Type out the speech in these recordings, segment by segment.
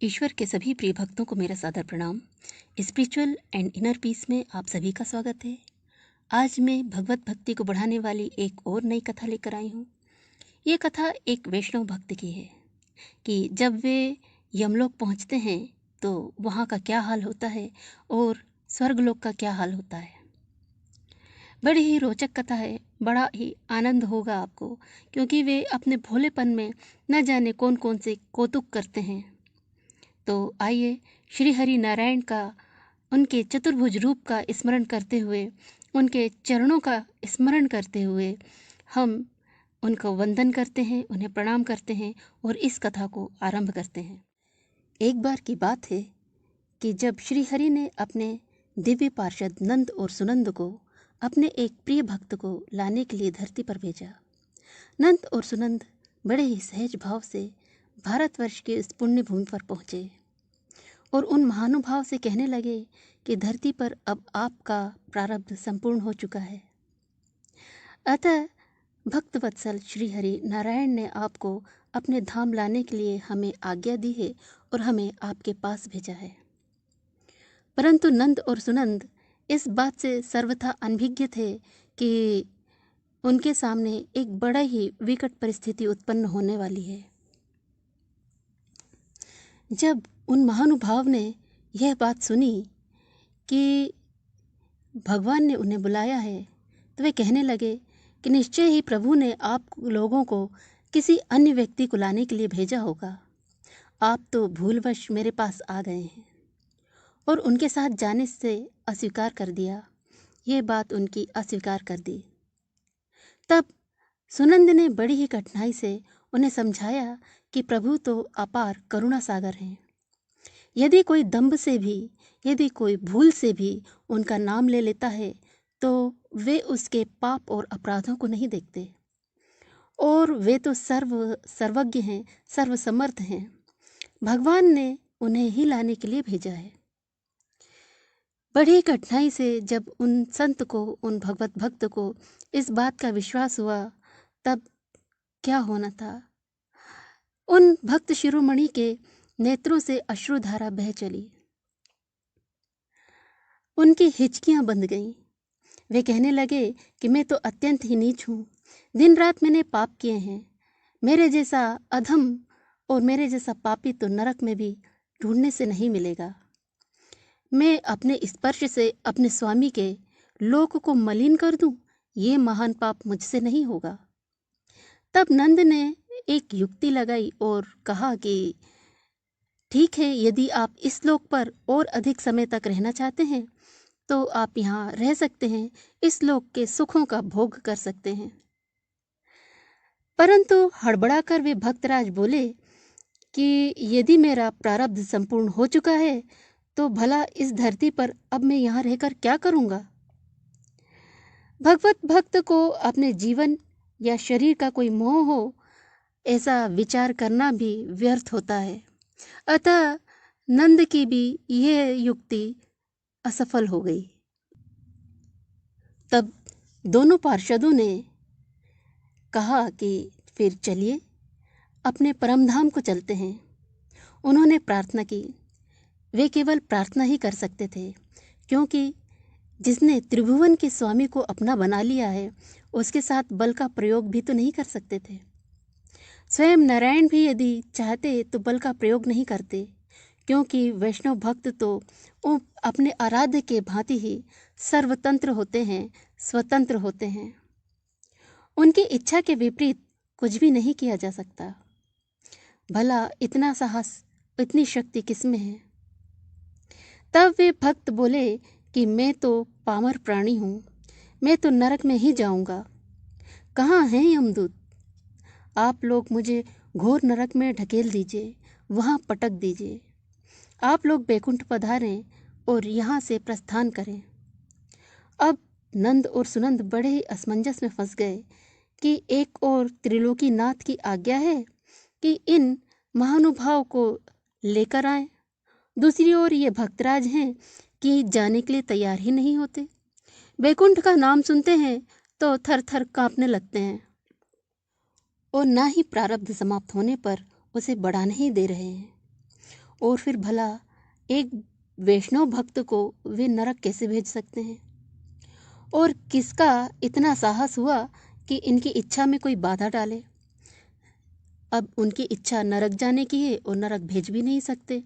ईश्वर के सभी प्रिय भक्तों को मेरा सादर प्रणाम। स्पिरिचुअल एंड इनर पीस में आप सभी का स्वागत है। आज मैं भगवत भक्ति को बढ़ाने वाली एक और नई कथा लेकर आई हूँ। ये कथा एक वैष्णव भक्त की है कि जब वे यमलोक पहुँचते हैं तो वहाँ का क्या हाल होता है और स्वर्गलोक का क्या हाल होता है। बड़ी ही रोचक कथा है, बड़ा ही आनंद होगा आपको, क्योंकि वे अपने भोलेपन में न जाने कौन कौन से कौतुक करते हैं। तो आइए श्री हरि नारायण का, उनके चतुर्भुज रूप का स्मरण करते हुए, उनके चरणों का स्मरण करते हुए हम उनको वंदन करते हैं, उन्हें प्रणाम करते हैं और इस कथा को आरंभ करते हैं। एक बार की बात है कि जब श्री हरि ने अपने दिव्य पार्षद नंद और सुनंद को, अपने एक प्रिय भक्त को लाने के लिए धरती पर भेजा। नंद और सुनंद बड़े ही सहज भाव से भारतवर्ष के इस पुण्य भूमि पर पहुँचे और उन महानुभाव से कहने लगे कि धरती पर अब आपका प्रारब्ध संपूर्ण हो चुका है। अतः भक्त वत्सल श्री हरि नारायण ने आपको अपने धाम लाने के लिए हमें आज्ञा दी है और हमें आपके पास भेजा है। परंतु नंद और सुनंद इस बात से सर्वथा अनभिज्ञ थे कि उनके सामने एक बड़ा ही विकट परिस्थिति उत्पन्न होने वाली है। जब उन महानुभाव ने यह बात सुनी कि भगवान ने उन्हें बुलाया है, तो वे कहने लगे कि निश्चय ही प्रभु ने आप लोगों को किसी अन्य व्यक्ति को लाने के लिए भेजा होगा। आप तो भूलवश मेरे पास आ गए हैं और उनके साथ जाने से अस्वीकार कर दिया। ये बात उनकी अस्वीकार कर दी। तब सुनंद ने बड़ी ही कठिनाई से उन्हें समझाया कि प्रभु तो अपार करुणा सागर हैं। यदि कोई दंभ से भी, यदि कोई भूल से भी उनका नाम ले लेता है तो वे उसके पाप और अपराधों को नहीं देखते, और वे तो सर्वज्ञ हैं, सर्वसमर्थ हैं। भगवान ने उन्हें ही लाने के लिए भेजा है। बड़ी कठिनाई से जब उन संत को, उन भगवत भक्त को इस बात का विश्वास हुआ, तब क्या होना था। उन भक्त शिरोमणि के नेत्रों से अश्रुधारा बह चली, उनकी हिचकियां बंध गईं। वे कहने लगे कि मैं तो अत्यंत ही नीच हूँ, दिन रात मैंने पाप किए हैं। मेरे जैसा अधम और मेरे जैसा पापी तो नरक में भी ढूंढने से नहीं मिलेगा। मैं अपने स्पर्श से अपने स्वामी के लोक को मलिन कर दूं, ये महान पाप मुझसे नहीं होगा। तब नंद ने एक युक्ति लगाई और कहा कि ठीक है, यदि आप इस लोक पर और अधिक समय तक रहना चाहते हैं तो आप यहाँ रह सकते हैं, इस लोक के सुखों का भोग कर सकते हैं। परंतु हड़बड़ाकर वे भक्तराज बोले कि यदि मेरा प्रारब्ध संपूर्ण हो चुका है तो भला इस धरती पर अब मैं यहाँ रहकर क्या करूँगा। भगवत भक्त को अपने जीवन या शरीर का कोई मोह हो, ऐसा विचार करना भी व्यर्थ होता है। अतः नंद की भी यह युक्ति असफल हो गई। तब दोनों पार्षदों ने कहा कि फिर चलिए अपने परमधाम को चलते हैं। उन्होंने प्रार्थना की। वे केवल प्रार्थना ही कर सकते थे, क्योंकि जिसने त्रिभुवन के स्वामी को अपना बना लिया है उसके साथ बल का प्रयोग भी तो नहीं कर सकते थे। स्वयं नारायण भी यदि चाहते तो बल का प्रयोग नहीं करते, क्योंकि वैष्णव भक्त तो अपने आराध्य के भांति ही सर्वतंत्र होते हैं, स्वतंत्र होते हैं। उनकी इच्छा के विपरीत कुछ भी नहीं किया जा सकता। भला इतना साहस, इतनी शक्ति किसमें है। तब वे भक्त बोले कि मैं तो पामर प्राणी हूँ, मैं तो नरक में ही जाऊँगा। कहाँ हैं यमदूत? आप लोग मुझे घोर नरक में ढकेल दीजिए, वहाँ पटक दीजिए। आप लोग बैकुंठ पधारें और यहाँ से प्रस्थान करें। अब नंद और सुनंद बड़े ही असमंजस में फंस गए कि एक और त्रिलोकी नाथ की आज्ञा है कि इन महानुभाव को लेकर आएं, दूसरी ओर ये भक्तराज हैं कि जाने के लिए तैयार ही नहीं होते। बैकुंठ का नाम सुनते हैं तो थर थर कांपने लगते हैं और ना ही प्रारब्ध समाप्त होने पर उसे बढ़ाने ही दे रहे हैं। और फिर भला एक वैष्णव भक्त को वे नरक कैसे भेज सकते हैं? और किसका इतना साहस हुआ कि इनकी इच्छा में कोई बाधा डाले? अब उनकी इच्छा नरक जाने की है और नरक भेज भी नहीं सकते।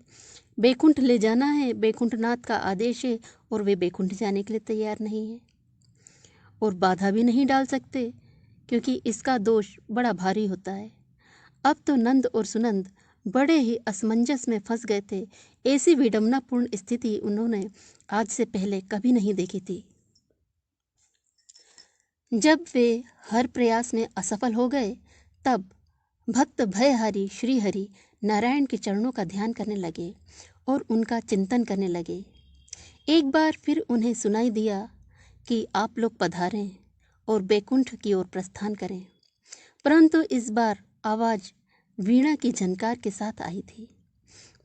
बैकुंठ ले जाना है, बैकुंठनाथ का आदेश है और वे बैकुंठ जाने के लिए तैयार नहीं है और बाधा भी नहीं डाल सकते क्योंकि इसका दोष बड़ा भारी होता है। अब तो नंद और सुनंद बड़े ही असमंजस में फंस गए थे। ऐसी विडंबनापूर्ण स्थिति उन्होंने आज से पहले कभी नहीं देखी थी। जब वे हर प्रयास में असफल हो गए तब भक्त भयहारी श्रीहरि नारायण के चरणों का ध्यान करने लगे और उनका चिंतन करने लगे। एक बार फिर उन्हें सुनाई दिया कि आप लोग पधारें और बैकुंठ की ओर प्रस्थान करें, परंतु इस बार आवाज़ वीणा की झनकार के साथ आई थी।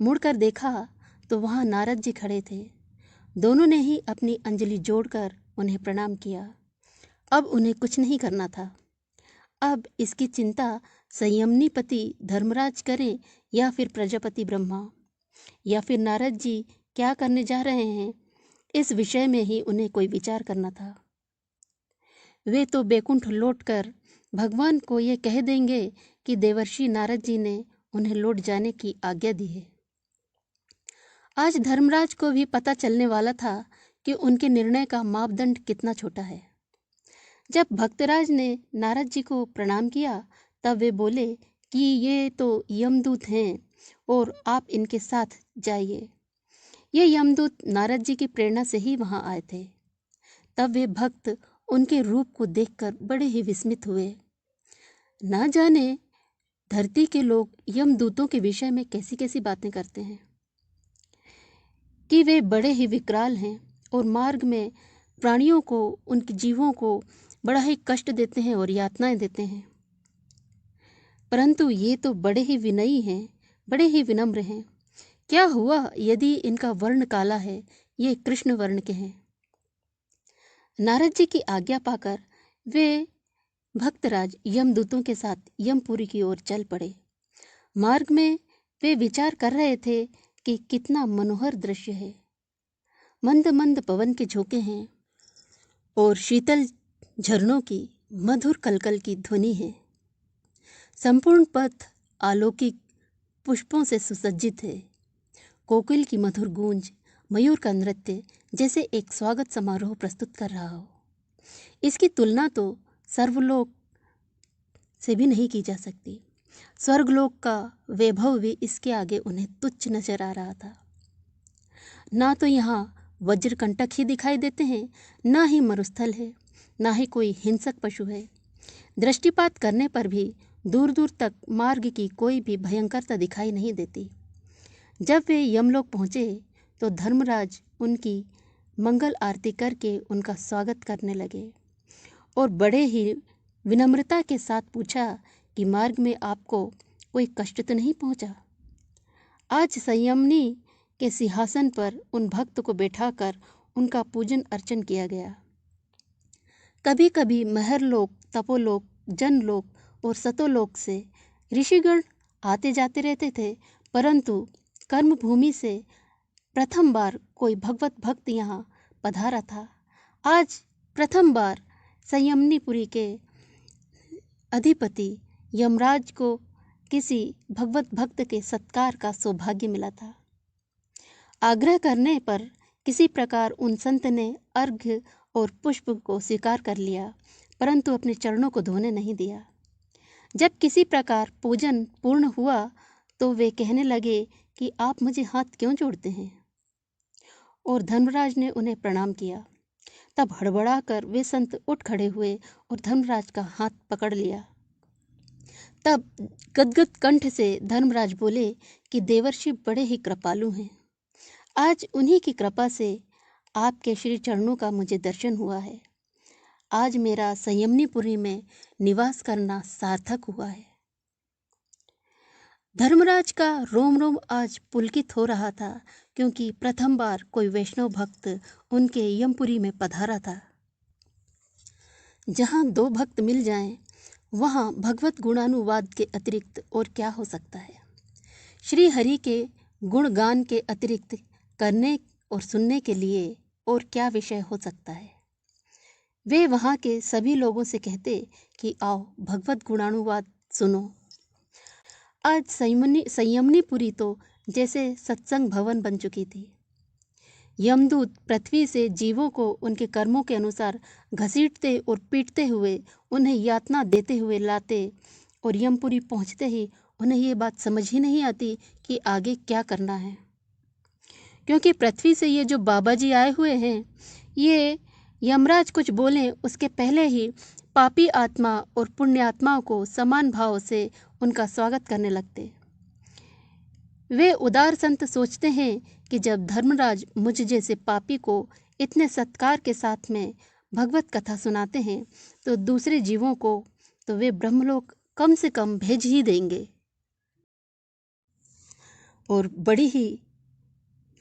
मुड़कर देखा तो वहाँ नारद जी खड़े थे। दोनों ने ही अपनी अंजलि जोड़कर उन्हें प्रणाम किया। अब उन्हें कुछ नहीं करना था। अब इसकी चिंता संयमनी पति धर्मराज करें या फिर प्रजापति ब्रह्मा या फिर नारद जी क्या करने जा रहे हैं, इस विषय में ही उन्हें कोई विचार करना था। वे तो बैकुंठ लौटकर भगवान को ये कह देंगे कि देवर्षि नारद जी ने उन्हें लौट जाने की आज्ञा दी है। आज धर्मराज को भी पता चलने वाला था कि उनके निर्णय का मापदंड कितना छोटा है। जब भक्तराज ने नारद जी को प्रणाम किया तब वे बोले कि ये तो यमदूत हैं और आप इनके साथ जाइए। ये यमदूत नारद जी की प्रेरणा से ही वहाँ आए थे। तब वे भक्त उनके रूप को देखकर बड़े ही विस्मित हुए। ना जाने धरती के लोग यमदूतों के विषय में कैसी कैसी बातें करते हैं कि वे बड़े ही विकराल हैं और मार्ग में प्राणियों को, उनके जीवों को बड़ा ही कष्ट देते हैं और यातनाएं देते हैं। परंतु ये तो बड़े ही विनयी हैं, बड़े ही विनम्र हैं। क्या हुआ यदि इनका वर्ण काला है, ये कृष्ण वर्ण के हैं। नारद जी की आज्ञा पाकर वे भक्तराज यमदूतों के साथ यमपुरी की ओर चल पड़े। मार्ग में वे विचार कर रहे थे कि कितना मनोहर दृश्य है। मंद मंद पवन के झोंके हैं और शीतल झरनों की मधुर कलकल की ध्वनि है। संपूर्ण पथ अलौकिक पुष्पों से सुसज्जित है। कोकिल की मधुर गूंज, मयूर का नृत्य जैसे एक स्वागत समारोह प्रस्तुत कर रहा हो। इसकी तुलना तो सर्वलोक से भी नहीं की जा सकती। स्वर्गलोक का वैभव भी इसके आगे उन्हें तुच्छ नजर आ रहा था। ना तो यहाँ वज्रकंटक ही दिखाई देते हैं, ना ही मरुस्थल है, ना ही कोई हिंसक पशु है। दृष्टिपात करने पर भी दूर दूर तक मार्ग की कोई भी भयंकरता दिखाई नहीं देती। जब वे यमलोक पहुँचे तो धर्मराज उनकी मंगल आरती करके उनका स्वागत करने लगे और बड़े ही विनम्रता के साथ पूछा कि मार्ग में आपको कोई कष्ट तो नहीं पहुँचा? आज संयमनी के सिंहासन पर उन भक्त को बैठाकर उनका पूजन अर्चन किया गया। कभी कभी महरलोक, तपोलोक, जनलोक और सतोलोक से ऋषिगण आते जाते रहते थे, परंतु कर्मभूमि से प्रथम बार कोई भगवत भक्त यहाँ पधारा था। आज प्रथम बार संयमनीपुरी के अधिपति यमराज को किसी भगवत भक्त के सत्कार का सौभाग्य मिला था। आग्रह करने पर किसी प्रकार उन संत ने अर्घ्य और पुष्प को स्वीकार कर लिया, परंतु अपने चरणों को धोने नहीं दिया। जब किसी प्रकार पूजन पूर्ण हुआ तो वे कहने लगे कि आप मुझे हाथ क्यों जोड़ते हैं? और धर्मराज ने उन्हें प्रणाम किया। तब हड़बड़ाकर वे संत उठ खड़े हुए और धर्मराज का हाथ पकड़ लिया। तब गदगद कंठ से धर्मराज बोले कि देवर्षि बड़े ही कृपालु हैं। आज उन्हीं की कृपा से आपके श्री चरणों का मुझे दर्शन हुआ है। आज मेरा संयमनीपुरी में निवास करना सार्थक हुआ है। धर्मराज का रोम रोम आज पुलकित हो रहा था, क्योंकि प्रथम बार कोई वैष्णव भक्त उनके यमपुरी में पधारा था। जहाँ दो भक्त मिल जाएं, वहाँ भगवत गुणानुवाद के अतिरिक्त और क्या हो सकता है। श्री हरि के गुणगान के अतिरिक्त करने और सुनने के लिए और क्या विषय हो सकता है। वे वहाँ के सभी लोगों से कहते कि आओ भगवत गुणानुवाद सुनो। आज संयमनीपुरी तो जैसे सत्संग भवन बन चुकी थी। यमदूत पृथ्वी से जीवों को उनके कर्मों के अनुसार घसीटते और पीटते हुए उन्हें यातना देते हुए लाते, और यमपुरी पहुँचते ही उन्हें ये बात समझ ही नहीं आती कि आगे क्या करना है, क्योंकि पृथ्वी से ये जो बाबा जी आए हुए हैं, ये यमराज कुछ बोलें उसके पहले ही पापी आत्मा और पुण्य आत्माओं को समान भाव से उनका स्वागत करने लगते। वे उदार संत सोचते हैं कि जब धर्मराज मुझ जैसे पापी को इतने सत्कार के साथ में भगवत कथा सुनाते हैं, तो दूसरे जीवों को तो वे ब्रह्मलोक कम से कम भेज ही देंगे। और बड़ी ही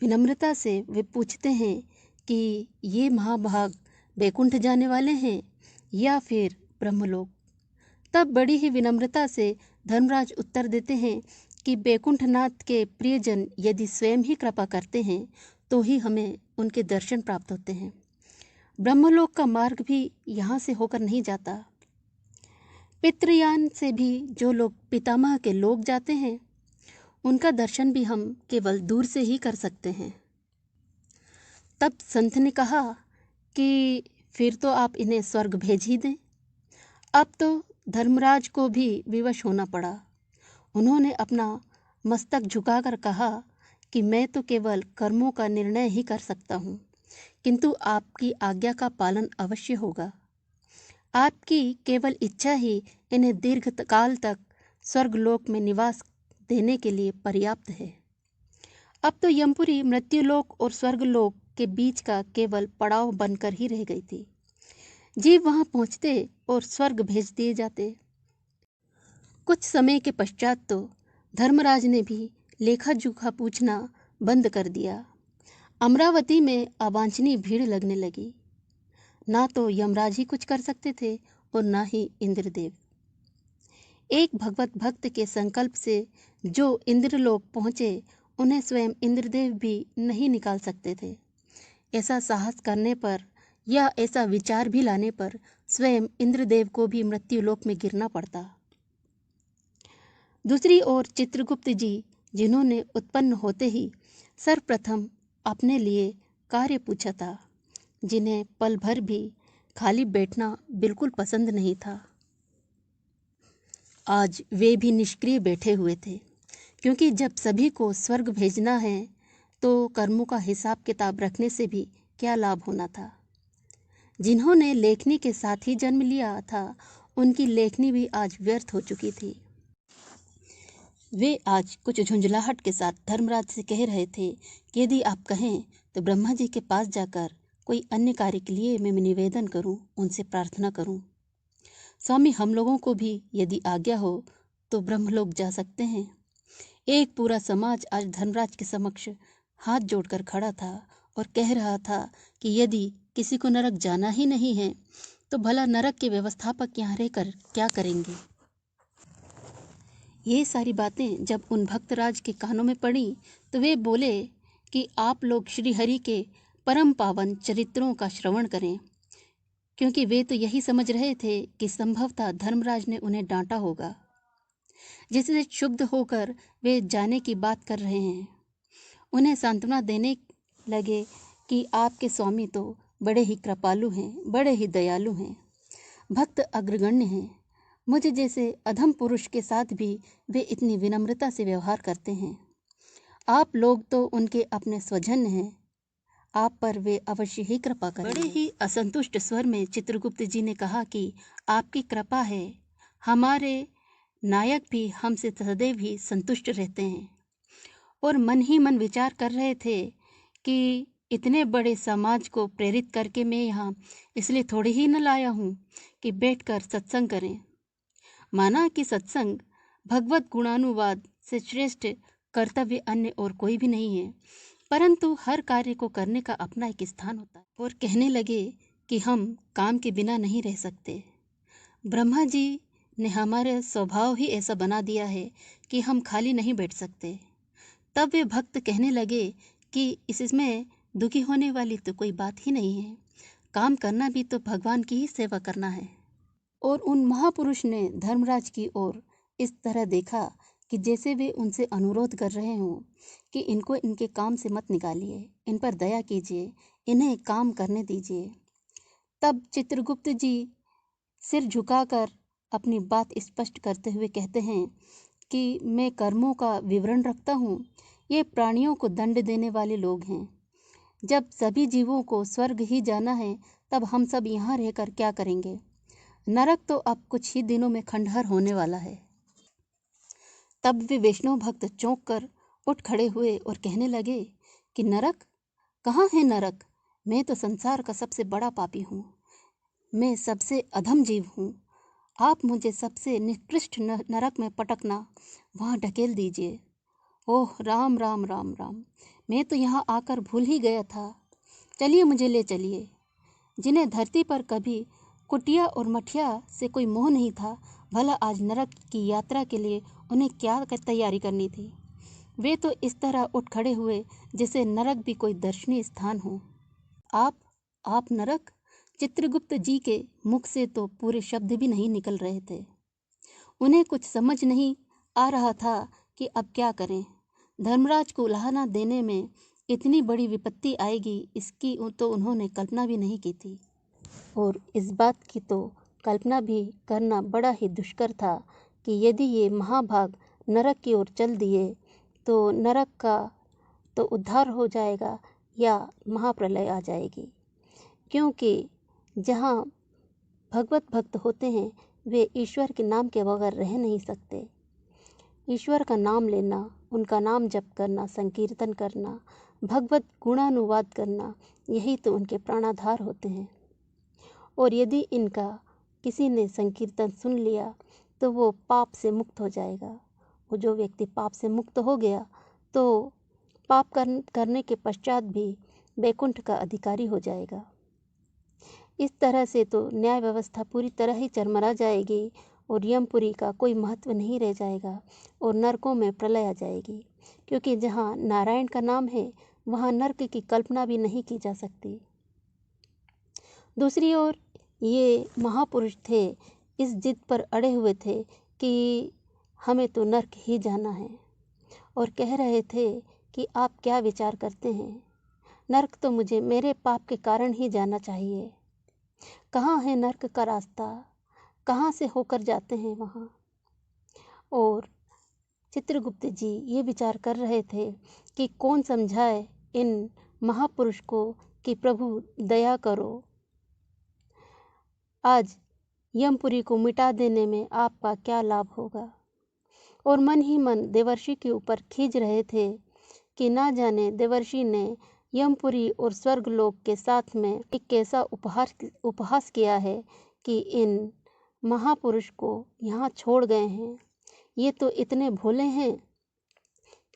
विनम्रता से वे पूछते हैं कि ये महाभाग बैकुंठ जाने वाले हैं या फिर ब्रह्मलोक। तब बड़ी ही विनम्रता से धर्मराज उत्तर देते हैं कि बैकुंठनाथ के प्रियजन यदि स्वयं ही कृपा करते हैं तो ही हमें उनके दर्शन प्राप्त होते हैं। ब्रह्मलोक का मार्ग भी यहाँ से होकर नहीं जाता। पितृयान से भी जो लोग पितामह के लोग जाते हैं, उनका दर्शन भी हम केवल दूर से ही कर सकते हैं। तब संत ने कहा कि फिर तो आप इन्हें स्वर्ग भेज ही दें। अब तो धर्मराज को भी विवश होना पड़ा। उन्होंने अपना मस्तक झुकाकर कहा कि मैं तो केवल कर्मों का निर्णय ही कर सकता हूँ, किंतु आपकी आज्ञा का पालन अवश्य होगा। आपकी केवल इच्छा ही इन्हें दीर्घ काल तक स्वर्गलोक में निवास देने के लिए पर्याप्त है। अब तो यमपुरी मृत्युलोक और स्वर्गलोक के बीच का केवल पड़ाव बनकर ही रह गई थी। जीव वहां पहुंचते और स्वर्ग भेज दिए जाते। कुछ समय के पश्चात तो धर्मराज ने भी लेखा जोखा पूछना बंद कर दिया। अमरावती में अवांछनीय भीड़ लगने लगी। ना तो यमराज ही कुछ कर सकते थे और ना ही इंद्रदेव। एक भगवत भक्त के संकल्प से जो इंद्रलोक पहुँचे, उन्हें स्वयं इंद्रदेव भी नहीं निकाल सकते थे। ऐसा साहस करने पर या ऐसा विचार भी लाने पर स्वयं इंद्रदेव को भी मृत्युलोक में गिरना पड़ता। दूसरी ओर चित्रगुप्त जी, जिन्होंने उत्पन्न होते ही सर्वप्रथम अपने लिए कार्य पूछा था, जिन्हें पल भर भी खाली बैठना बिल्कुल पसंद नहीं था, आज वे भी निष्क्रिय बैठे हुए थे, क्योंकि जब सभी को स्वर्ग भेजना है तो कर्मों का हिसाब किताब रखने से भी क्या लाभ होना था। जिन्होंने लेखनी के साथ ही जन्म लिया था, उनकी लेखनी भी आज व्यर्थ हो चुकी थी। वे आज कुछ झुंझलाहट के साथ धर्मराज से कह रहे थे कि यदि आप कहें तो ब्रह्मा जी के पास जाकर कोई अन्य कार्य के लिए मैं निवेदन करूं, उनसे प्रार्थना करूं। स्वामी, हम लोगों को भी यदि आज्ञा हो तो ब्रह्मलोक जा सकते हैं। एक पूरा समाज आज धर्मराज के समक्ष हाथ जोड़कर खड़ा था और कह रहा था कि यदि किसी को नरक जाना ही नहीं है तो भला नरक के व्यवस्थापक यहाँ रहकर क्या करेंगे। ये सारी बातें जब उन भक्तराज के कानों में पड़ी तो वे बोले कि आप लोग श्री हरि के परम पावन चरित्रों का श्रवण करें, क्योंकि वे तो यही समझ रहे थे कि संभवतः धर्मराज ने उन्हें डांटा होगा, जिससे क्षुब्ध होकर वे जाने की बात कर रहे हैं। उन्हें सांत्वना देने लगे कि आपके स्वामी तो बड़े ही कृपालु हैं, बड़े ही दयालु हैं, भक्त अग्रगण्य हैं। मुझे जैसे अधम पुरुष के साथ भी वे इतनी विनम्रता से व्यवहार करते हैं। आप लोग तो उनके अपने स्वजन हैं, आप पर वे अवश्य ही कृपा करेंगे। बड़े ही असंतुष्ट स्वर में चित्रगुप्त जी ने कहा कि आपकी कृपा है, हमारे नायक भी हमसे सदैव ही संतुष्ट रहते हैं। और मन ही मन विचार कर रहे थे कि इतने बड़े समाज को प्रेरित करके मैं यहाँ इसलिए थोड़ी ही न लाया हूँ कि बैठकर सत्संग करें। माना कि सत्संग भगवत गुणानुवाद से श्रेष्ठ कर्तव्य अन्य और कोई भी नहीं है, परंतु हर कार्य को करने का अपना एक स्थान होता है। और कहने लगे कि हम काम के बिना नहीं रह सकते। ब्रह्मा जी ने हमारे स्वभाव ही ऐसा बना दिया है कि हम खाली नहीं बैठ सकते। तब वे भक्त कहने लगे कि इसमें दुखी होने वाली तो कोई बात ही नहीं है, काम करना भी तो भगवान की ही सेवा करना है। और उन महापुरुष ने धर्मराज की ओर इस तरह देखा कि जैसे वे उनसे अनुरोध कर रहे हों कि इनको इनके काम से मत निकालिए, इन पर दया कीजिए, इन्हें काम करने दीजिए। तब चित्रगुप्त जी सिर झुकाकर अपनी बात स्पष्ट करते हुए कहते हैं कि मैं कर्मों का विवरण रखता हूँ। ये प्राणियों को दंड देने वाले लोग हैं। जब सभी जीवों को स्वर्ग ही जाना है, तब हम सब यहाँ रहकर क्या करेंगे? नरक तो अब कुछ ही दिनों में खंडहर होने वाला है। तब वे वैष्णव भक्त चौंक कर उठ खड़े हुए और कहने लगे कि नरक? कहाँ है नरक? मैं तो संसार का सबसे बड़ा पापी हूँ, मैं सबसे अधम जीव हूँ। आप मुझे सबसे निकृष्ट नरक में पटकना, वहाँ ढकेल दीजिए। ओह राम राम राम राम, मैं तो यहाँ आकर भूल ही गया था। चलिए मुझे ले चलिए। जिन्हें धरती पर कभी कुटिया और मठिया से कोई मोह नहीं था, भला आज नरक की यात्रा के लिए उन्हें क्या तैयारी करनी थी। वे तो इस तरह उठ खड़े हुए जैसे नरक भी कोई दर्शनीय स्थान हो। आप नरक? चित्रगुप्त जी के मुख से तो पूरे शब्द भी नहीं निकल रहे थे। उन्हें कुछ समझ नहीं आ रहा था कि अब क्या करें। धर्मराज को उलाहना देने में इतनी बड़ी विपत्ति आएगी, इसकी तो उन्होंने कल्पना भी नहीं की थी। और इस बात की तो कल्पना भी करना बड़ा ही दुष्कर था कि यदि ये महाभाग नरक की ओर चल दिए तो नरक का तो उद्धार हो जाएगा या महाप्रलय आ जाएगी। क्योंकि जहाँ भगवत भक्त होते हैं, वे ईश्वर के नाम के बगैर रह नहीं सकते। ईश्वर का नाम लेना, उनका नाम जप करना, संकीर्तन करना, भगवत गुणानुवाद करना, यही तो उनके प्राणाधार होते हैं। और यदि इनका किसी ने संकीर्तन सुन लिया तो वो पाप से मुक्त हो जाएगा। वो जो व्यक्ति पाप से मुक्त हो गया तो पाप करने के पश्चात भी वैकुंठ का अधिकारी हो जाएगा। इस तरह से तो न्याय व्यवस्था पूरी तरह ही चरमरा जाएगी और यमपुरी का कोई महत्व नहीं रह जाएगा और नरकों में प्रलय आ जाएगी। क्योंकि जहाँ नारायण का नाम है, वहाँ नरक की कल्पना भी नहीं की जा सकती। दूसरी ओर ये महापुरुष थे, इस जिद पर अड़े हुए थे कि हमें तो नरक ही जाना है, और कह रहे थे कि आप क्या विचार करते हैं, नरक तो मुझे मेरे पाप के कारण ही जाना चाहिए। कहाँ है नरक का रास्ता? कहाँ से होकर जाते हैं वहाँ? और चित्रगुप्त जी ये विचार कर रहे थे कि कौन समझाए इन महापुरुष को कि प्रभु दया करो, आज यमपुरी को मिटा देने में आपका क्या लाभ होगा। और मन ही मन देवर्षि के ऊपर खींच रहे थे कि ना जाने देवर्षि ने यमपुरी और स्वर्गलोक के साथ में एक कैसा उपहास किया है कि इन महापुरुष को यहाँ छोड़ गए हैं। ये तो इतने भोले हैं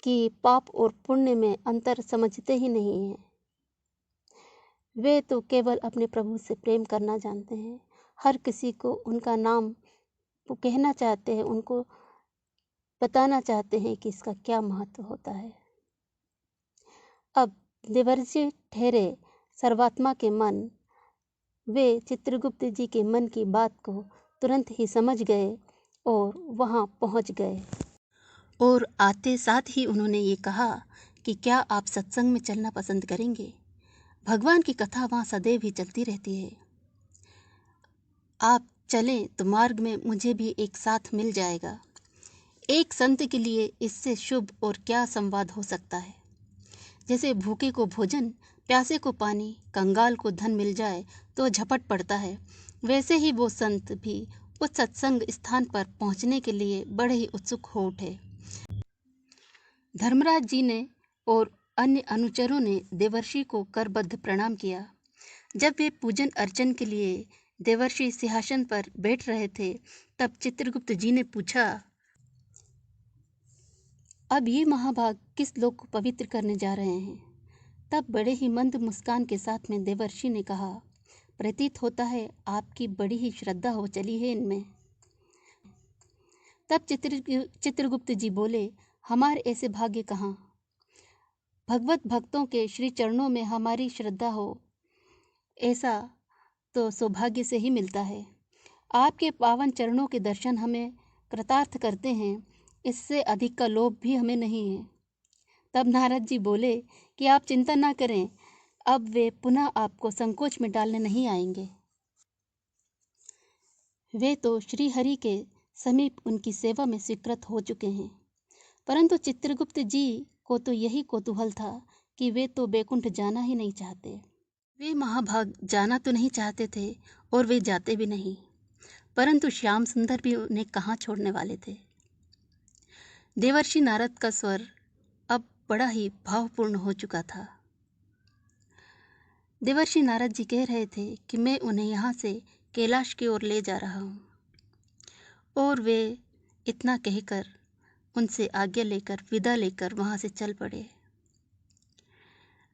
कि पाप और पुण्य में अंतर समझते ही नहीं हैं। वे तो केवल अपने प्रभु से प्रेम करना जानते हैं। हर किसी को उनका नाम वो कहना चाहते हैं, उनको बताना चाहते हैं कि इसका क्या महत्व होता है। अब देवर्षि ठहरे सर्वात्मा के मन, वे चित्रगुप्त जी के मन की बात को तुरंत ही समझ गए और वहाँ पहुँच गए। और आते साथ ही उन्होंने ये कहा कि क्या आप सत्संग में चलना पसंद करेंगे? भगवान की कथा वहाँ सदैव ही चलती रहती है। आप चलें तो मार्ग में मुझे भी एक साथ मिल जाएगा। एक संत के लिए इससे शुभ और क्या संवाद हो सकता है। जैसे भूखे को भोजन, प्यासे को पानी, कंगाल को धन मिल जाए तो झपट पड़ता है, वैसे ही वो संत भी उस सत्संग स्थान पर पहुंचने के लिए बड़े ही उत्सुक हो उठे। धर्मराज जी ने और अन्य अनुचरों ने देवर्षि को करबद्ध प्रणाम किया। जब वे पूजन अर्चन के लिए देवर्षि सिंहासन पर बैठ रहे थे, तब चित्रगुप्त जी ने पूछा, अब ये महाभाग किस लोक को पवित्र करने जा रहे हैं? तब बड़े ही मंद मुस्कान के साथ में देवर्षि ने कहा, प्रतीत होता है आपकी बड़ी ही श्रद्धा हो चली है इनमें। तब चित्रगुप्त जी बोले, हमारे ऐसे भाग्य कहाँ। भगवत भक्तों के श्री चरणों में हमारी श्रद्धा हो, ऐसा तो सौभाग्य से ही मिलता है। आपके पावन चरणों के दर्शन हमें कृतार्थ करते हैं, इससे अधिक का लोभ भी हमें नहीं है। तब नारद जी बोले कि आप चिंता ना करें, अब वे पुनः आपको संकोच में डालने नहीं आएंगे। वे तो श्री हरि के समीप उनकी सेवा में स्वीकृत हो चुके हैं। परंतु चित्रगुप्त जी को तो यही कौतूहल था कि वे तो बैकुंठ जाना ही नहीं चाहते। वे महाभाग जाना तो नहीं चाहते थे और वे जाते भी नहीं, परंतु श्याम सुंदर भी उन्हें कहाँ छोड़ने वाले थे। देवर्षि नारद का स्वर अब बड़ा ही भावपूर्ण हो चुका था। देवर्षि नारद जी कह रहे थे कि मैं उन्हें यहाँ से कैलाश की ओर ले जा रहा हूँ, और वे इतना कहकर उनसे आज्ञा लेकर विदा लेकर वहाँ से चल पड़े।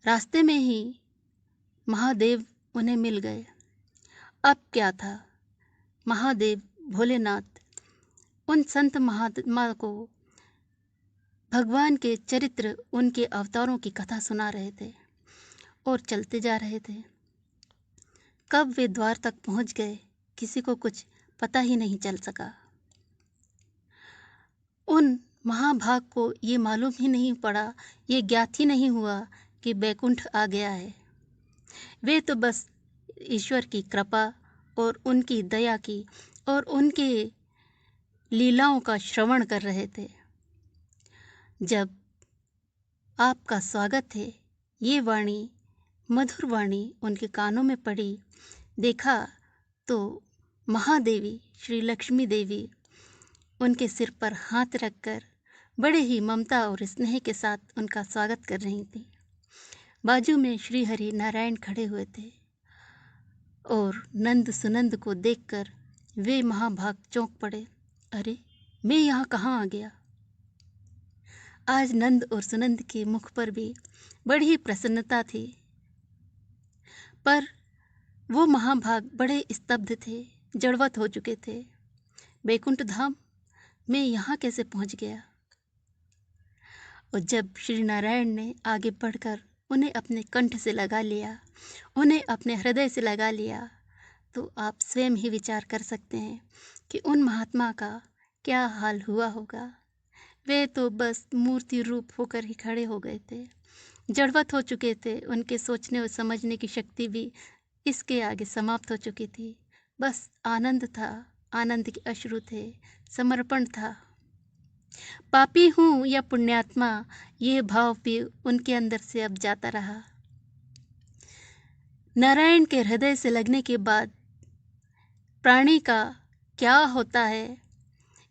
रास्ते में ही महादेव उन्हें मिल गए। अब क्या था, महादेव भोलेनाथ उन संत महात्मा को भगवान के चरित्र, उनके अवतारों की कथा सुना रहे थे और चलते जा रहे थे। कब वे द्वार तक पहुंच गए, किसी को कुछ पता ही नहीं चल सका। उन महाभाग को ये मालूम ही नहीं पड़ा, ये ज्ञात ही नहीं हुआ कि बैकुंठ आ गया है। वे तो बस ईश्वर की कृपा और उनकी दया की और उनके लीलाओं का श्रवण कर रहे थे। जब आपका स्वागत है, ये वाणी, मधुर वाणी उनके कानों में पड़ी, देखा तो महादेवी श्री लक्ष्मी देवी उनके सिर पर हाथ रखकर बड़े ही ममता और स्नेह के साथ उनका स्वागत कर रही थी। बाजू में श्री हरि नारायण खड़े हुए थे और नंद सुनंद को देखकर वे महाभाग चौंक पड़े। अरे, मैं यहाँ कहाँ आ गया। आज नंद और सुनंद के मुख पर भी बड़ी ही प्रसन्नता थी, पर वो महाभाग बड़े स्तब्ध थे, जड़वत हो चुके थे। बैकुंठ धाम, मैं यहाँ कैसे पहुँच गया। और जब श्री नारायण ने आगे बढ़कर उन्हें अपने कंठ से लगा लिया, उन्हें अपने हृदय से लगा लिया, तो आप स्वयं ही विचार कर सकते हैं कि उन महात्मा का क्या हाल हुआ होगा। वे तो बस मूर्ति रूप होकर ही खड़े हो गए थे, जड़वत हो चुके थे। उनके सोचने और समझने की शक्ति भी इसके आगे समाप्त हो चुकी थी। बस आनंद था, आनंद के अश्रु थे, समर्पण था। पापी हूँ या पुण्यात्मा, ये भाव भी उनके अंदर से अब जाता रहा। नारायण के हृदय से लगने के बाद प्राणी का क्या होता है,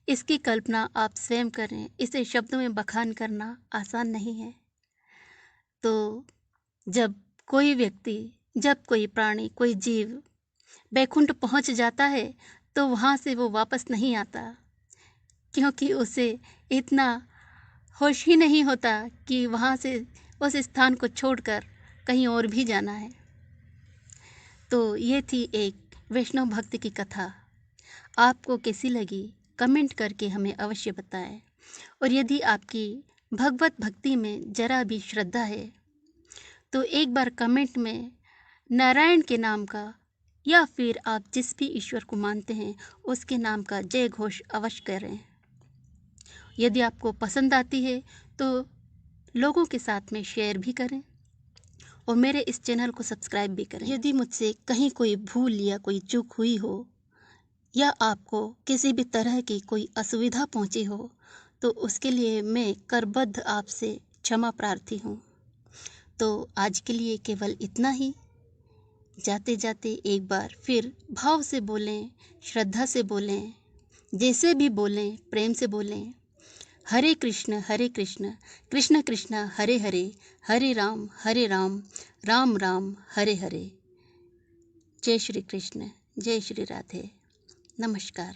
इसकी कल्पना आप स्वयं करें। इसे शब्दों में बखान करना आसान नहीं है। तो जब कोई व्यक्ति, जब कोई प्राणी, कोई जीव बैकुंठ पहुंच जाता है, तो वहाँ से वो वापस नहीं आता, क्योंकि उसे इतना होश ही नहीं होता कि वहाँ से उस स्थान को छोड़कर कहीं और भी जाना है। तो ये थी एक वैष्णव भक्त की कथा। आपको कैसी लगी कमेंट करके हमें अवश्य बताएं। और यदि आपकी भगवत भक्ति में जरा भी श्रद्धा है, तो एक बार कमेंट में नारायण के नाम का, या फिर आप जिस भी ईश्वर को मानते हैं उसके नाम का जय घोष अवश्य करें। यदि आपको पसंद आती है तो लोगों के साथ में शेयर भी करें और मेरे इस चैनल को सब्सक्राइब भी करें। यदि मुझसे कहीं कोई भूल या कोई चूक हुई हो, या आपको किसी भी तरह की कोई असुविधा पहुंची हो, तो उसके लिए मैं करबद्ध आपसे क्षमा प्रार्थी हूँ। तो आज के लिए केवल इतना ही। जाते जाते एक बार फिर भाव से बोलें, श्रद्धा से बोलें, जैसे भी बोलें प्रेम से बोलें। हरे कृष्ण कृष्ण कृष्ण हरे हरे, हरे राम राम राम हरे हरे। जय श्री कृष्ण, जय श्री राधे। नमस्कार।